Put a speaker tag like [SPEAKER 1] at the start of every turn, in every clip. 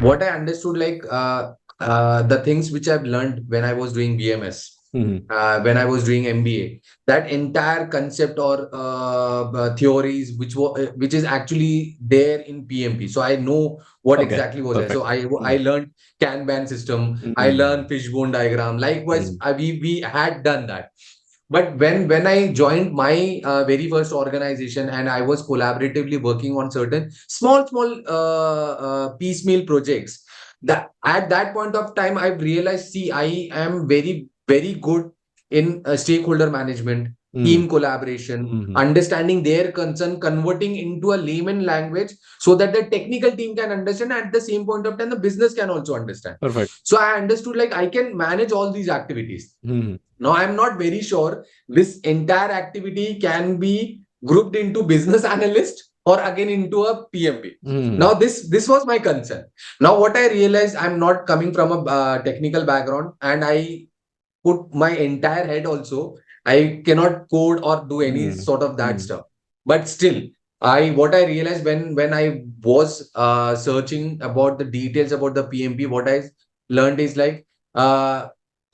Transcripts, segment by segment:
[SPEAKER 1] what I understood, like the things which I've learned when I was doing BMS,
[SPEAKER 2] Mhm.
[SPEAKER 1] when I was doing MBA, that entire concept or theories which is actually there in PMP. So I know what
[SPEAKER 2] Okay,
[SPEAKER 1] exactly was there. So
[SPEAKER 2] perfect.
[SPEAKER 1] I learned Kanban system. I learned
[SPEAKER 2] Mhm.
[SPEAKER 1] fishbone diagram. Likewise,
[SPEAKER 2] Mhm.
[SPEAKER 1] we had done that. But when I joined my very first organization and I was collaboratively working on certain small piecemeal projects, that at that point of time I realized, see, I am very good in stakeholder management,
[SPEAKER 2] Mhm.
[SPEAKER 1] team collaboration,
[SPEAKER 2] Mhm.
[SPEAKER 1] understanding their concern, converting into a layman language so that the technical team can understand. At the same point of time, the business can also understand.
[SPEAKER 2] Perfect.
[SPEAKER 1] So I understood, like, I can manage all these activities.
[SPEAKER 2] Mhm.
[SPEAKER 1] Now, I'm not very sure this entire activity can be grouped into business analyst or again into a PMP. Now,
[SPEAKER 2] Mhm.
[SPEAKER 1] this was my concern. Now, what I realized, I'm not coming from a technical background, and I put my entire head also. I cannot code or do any
[SPEAKER 2] Mhm.
[SPEAKER 1] sort of that
[SPEAKER 2] Mhm.
[SPEAKER 1] stuff. But still, I what I realized when I was searching about the details about the PMP, what I learned is like,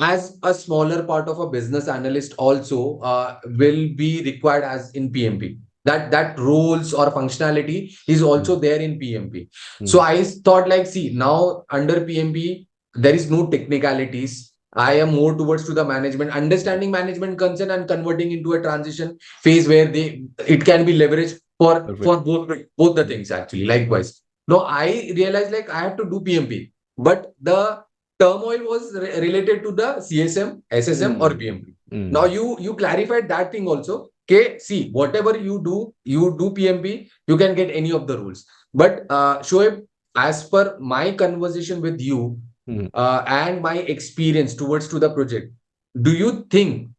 [SPEAKER 1] as a smaller part of a business analyst also will be required as in PMP. That roles or functionality is
[SPEAKER 2] Mhm.
[SPEAKER 1] also there in PMP. So
[SPEAKER 2] Mhm.
[SPEAKER 1] I thought, like, see, now under PMP there is no technicalities. I am more towards to the management, understanding management concern and converting into a transition phase where it can be leveraged
[SPEAKER 2] Perfect.
[SPEAKER 1] for both the things actually. Likewise, no, I realized, like, I have to do PMP, but the turmoil was related to the CSM, SSM, or
[SPEAKER 2] Mhm.
[SPEAKER 1] PMP. Now
[SPEAKER 2] Mhm.
[SPEAKER 1] you clarified that thing also. Okay, see, whatever you do PMP, you can get any of the rules. But Shoaib, as per my conversation with you,
[SPEAKER 2] Mhm.
[SPEAKER 1] and my experience towards to the project, do you think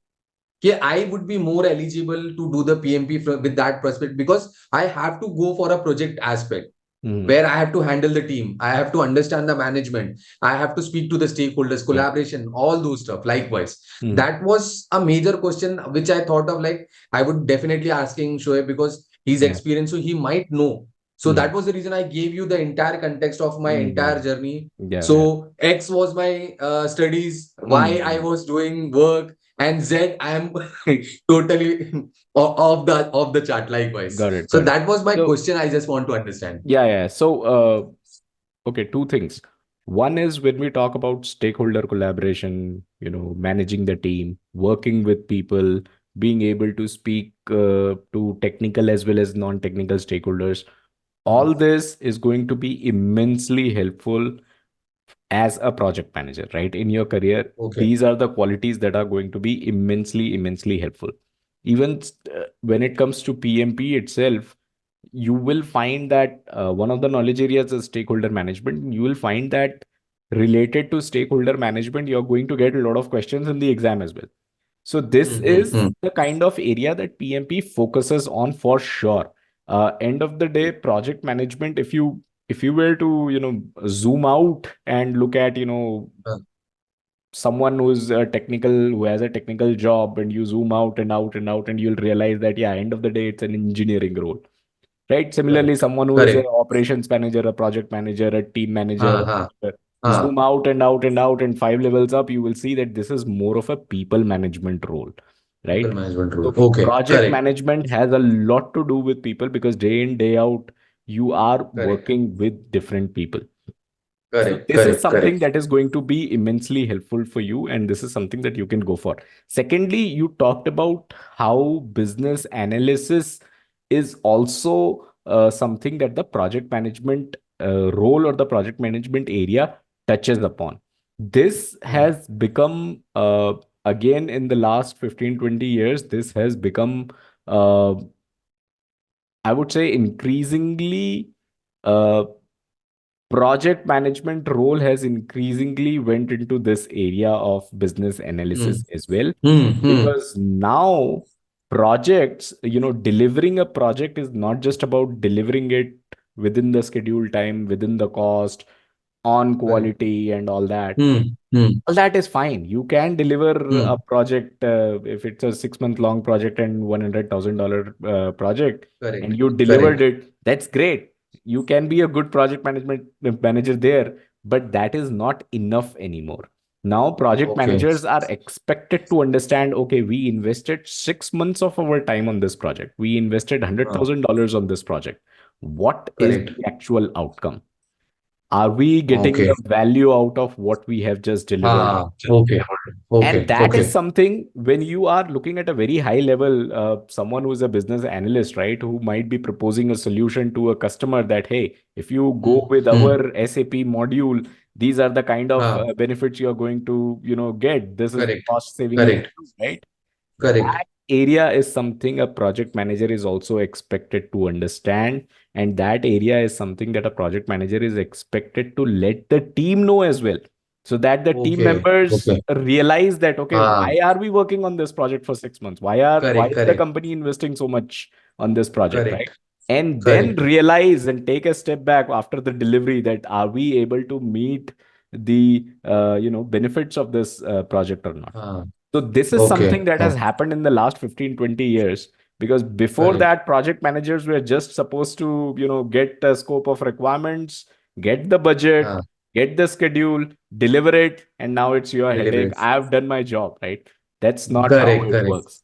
[SPEAKER 1] I would be more eligible to do the PMP with that prospect? Because I have to go for a project aspect
[SPEAKER 2] Mhm.
[SPEAKER 1] where I have to handle the team, I have to understand the management, I have to speak to the stakeholders,
[SPEAKER 2] Yeah.
[SPEAKER 1] collaboration, all those stuff. Likewise,
[SPEAKER 2] Mhm.
[SPEAKER 1] that was a major question which I thought of, like, I would definitely asking Shoaib because he's
[SPEAKER 2] Yeah.
[SPEAKER 1] experienced, so he might know. So
[SPEAKER 2] Mhm.
[SPEAKER 1] that was the reason I gave you the entire context of my entire
[SPEAKER 2] Mhm.
[SPEAKER 1] journey.
[SPEAKER 2] Yeah. Yeah.
[SPEAKER 1] So X was my studies, Y I
[SPEAKER 2] Mhm.
[SPEAKER 1] was doing work, and Z I am totally of the chart. Likewise,
[SPEAKER 2] Got it.
[SPEAKER 1] so
[SPEAKER 2] Got it.
[SPEAKER 1] that was my
[SPEAKER 2] So
[SPEAKER 1] question. I just want to understand.
[SPEAKER 2] yeah, yeah. So okay, two things. One is when we talk about stakeholder collaboration, managing the team, working with people, being able to speak to technical as well as non-technical stakeholders. All this is going to be immensely helpful as a project manager, right? In your career,
[SPEAKER 1] Okay.
[SPEAKER 2] these are the qualities that are going to be immensely helpful. Even when it comes to PMP itself, you will find that one of the knowledge areas is stakeholder management. You will find that related to stakeholder management, you're going to get a lot of questions in the exam as well. So this is
[SPEAKER 1] Mm-hmm.
[SPEAKER 2] the kind of area that PMP focuses on for sure. End of the day, project management, if you were to zoom out and look at someone who has a technical job, and you zoom out and out and out, and you'll realize that yeah, end of the day it's an engineering role, right? Similarly,
[SPEAKER 1] Correct.
[SPEAKER 2] someone who is an
[SPEAKER 1] Correct.
[SPEAKER 2] operations manager, a project manager, a team manager,
[SPEAKER 1] Uh, huh.
[SPEAKER 2] zoom
[SPEAKER 1] Uh,
[SPEAKER 2] out and out and out, and five levels up, you will see that this is more of a people management role,
[SPEAKER 1] People
[SPEAKER 2] right?
[SPEAKER 1] management role.
[SPEAKER 2] So
[SPEAKER 1] Okay.
[SPEAKER 2] project
[SPEAKER 1] Correct.
[SPEAKER 2] management has a lot to do with people, because day in, day out, you are
[SPEAKER 1] Correct.
[SPEAKER 2] working with different people. So
[SPEAKER 1] Correct.
[SPEAKER 2] this is
[SPEAKER 1] Correct.
[SPEAKER 2] something
[SPEAKER 1] Correct.
[SPEAKER 2] that is going to be immensely helpful for you, and this is something that you can go for. Secondly, you talked about how business analysis is also something that the project management role or the project management area touches upon. This
[SPEAKER 1] Mm.
[SPEAKER 2] has become, again, in the last 15-20 years, this has become, uh, I would say, increasingly, uh, project management role has increasingly went into this area of business
[SPEAKER 1] Mm.
[SPEAKER 2] analysis as well,
[SPEAKER 1] Mm. Mm.
[SPEAKER 2] because now projects, delivering a project is not just about delivering it within the scheduled time, within the cost, on
[SPEAKER 1] Correct.
[SPEAKER 2] quality and all that.
[SPEAKER 1] Mm. Mm.
[SPEAKER 2] All that is fine. You can deliver a
[SPEAKER 1] Mm.
[SPEAKER 2] project, if it's a 6 month long project and $100,000 project, and
[SPEAKER 1] Correct.
[SPEAKER 2] you delivered
[SPEAKER 1] Correct.
[SPEAKER 2] it, that's great. You can be a good project management manager there, but that is not enough anymore. Now project
[SPEAKER 1] Okay.
[SPEAKER 2] managers are expected to understand, okay, we invested 6 months of our time on this project, we invested
[SPEAKER 1] Uh,
[SPEAKER 2] $100,000 on this project. What is
[SPEAKER 1] correct.
[SPEAKER 2] the actual outcome? Are we getting
[SPEAKER 1] Okay.
[SPEAKER 2] the value out of what we have just delivered?
[SPEAKER 1] Okay.
[SPEAKER 2] And
[SPEAKER 1] Okay.
[SPEAKER 2] that is
[SPEAKER 1] Okay.
[SPEAKER 2] something, when you are looking at a very high level, someone who is a business analyst, right, who might be proposing a solution to a customer that, hey, if you go
[SPEAKER 1] Hmm.
[SPEAKER 2] with
[SPEAKER 1] Hmm.
[SPEAKER 2] our SAP module, these are the kind of
[SPEAKER 1] Ah,
[SPEAKER 2] benefits you are going to, get. This is the
[SPEAKER 1] correct.
[SPEAKER 2] cost saving you
[SPEAKER 1] Correct.
[SPEAKER 2] can do, right?
[SPEAKER 1] Correct.
[SPEAKER 2] That area is something a project manager is also expected to understand. And that area is something that a project manager is expected to let the team know as well. So that the team
[SPEAKER 1] Okay.
[SPEAKER 2] members
[SPEAKER 1] Okay.
[SPEAKER 2] realize that, okay,
[SPEAKER 1] Ah,
[SPEAKER 2] why are we working on this project for 6 months? Why
[SPEAKER 1] correct.
[SPEAKER 2] is the
[SPEAKER 1] Correct.
[SPEAKER 2] company investing so much on this project, right?
[SPEAKER 1] Correct.
[SPEAKER 2] And then
[SPEAKER 1] Correct.
[SPEAKER 2] realize and take a step back after the delivery, that are we able to meet the benefits of this project or not?
[SPEAKER 1] Ah,
[SPEAKER 2] So this is
[SPEAKER 1] okay.
[SPEAKER 2] something that has
[SPEAKER 1] Okay.
[SPEAKER 2] happened in the last 15, 20 years, because before
[SPEAKER 1] Correct.
[SPEAKER 2] that, project managers were just supposed to, get a scope of requirements, get the budget,
[SPEAKER 1] Ah,
[SPEAKER 2] get the schedule, deliver it, and now it's your headache.
[SPEAKER 1] deliberate.
[SPEAKER 2] I have done my job, right? That's not how
[SPEAKER 1] Correct.
[SPEAKER 2] it
[SPEAKER 1] Correct.
[SPEAKER 2] works.